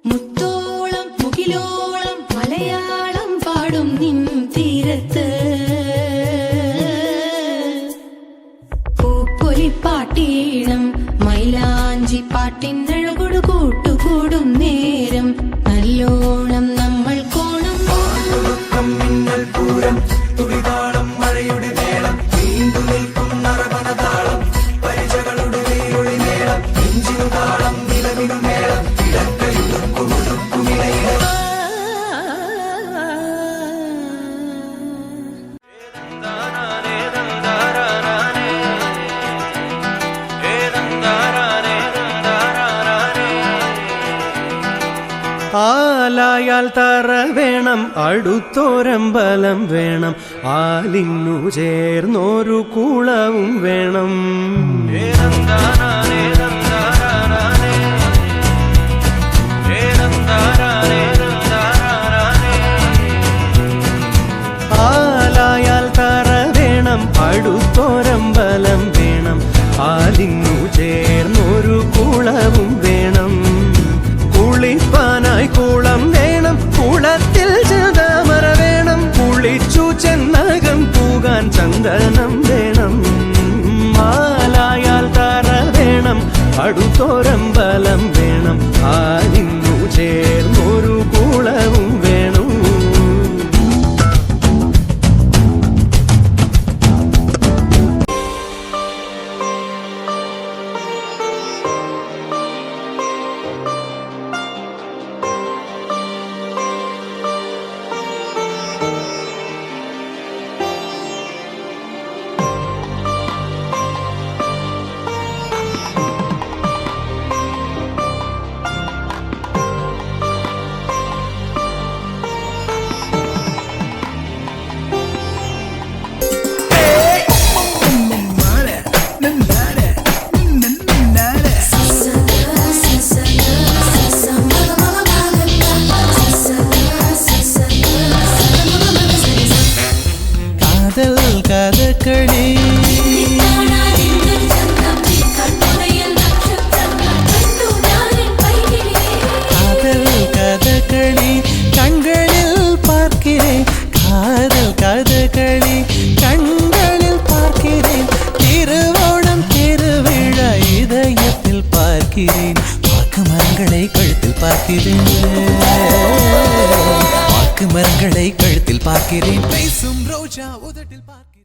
മുത്തോളം മുകിലോളം മലയാളം പാടും നിൻ തീരത്ത് പൂപ്പൊലിപ്പാട്ടീണം മൈലാഞ്ചി പാട്ടിനഴകൊടു കൂട്ടുകൂടും നേരം നല്ലോണം നമ്മൾ കോണം മിന്നൽ പൂരം തുടിതാളം മഴയുടെ മേളം നീണ്ടു നിൽക്കും നറവനതാളം പരിചകളുടെ വേരൊളി മേളം നെഞ്ചിനു താളം നിലവിനു മേളം ഇടക്കയുടുക്കുമിടയിട ആലായാൽ തറ വേണം അടുത്തോരമ്പലം വേണം ആലിന്നു ചേർന്നൊരു കുളവും വേണം ആലായാൽ തറ വേണം അടുത്തോരമ്പലം വേണം ആലിന്നു ചേർന്നൊരു കുളവും വേണം കുളിപ്പാനായി കുളം വേണം കുളത്തിൽ ചന്ദമര വേണം കുളിച്ചു ചെന്നകം പൂകാൻ ചന്ദനം വേണം മാലായാൽ തറ വേണം അടുത്തോരമ്പലം വേണം ആലിന്നു ചേർന്നൊരു കുളവും വേണം കഥകളി കഥകളി കண்களிൽ பார்க்கிறேன் காதல் கதகளி கண்களில் பார்க்கிறேன் திருவோணம் திருவிழா இதயத்தில் பார்க்கிறேன் வாக்கு மரங்களை கழுத்தில் பார்க்கிறேன் வாக்கு மரங்களை கழுத்தில் பார்க்கிறேன் பேசும் ரோஜா உதட்டில் பார்க்கிறேன்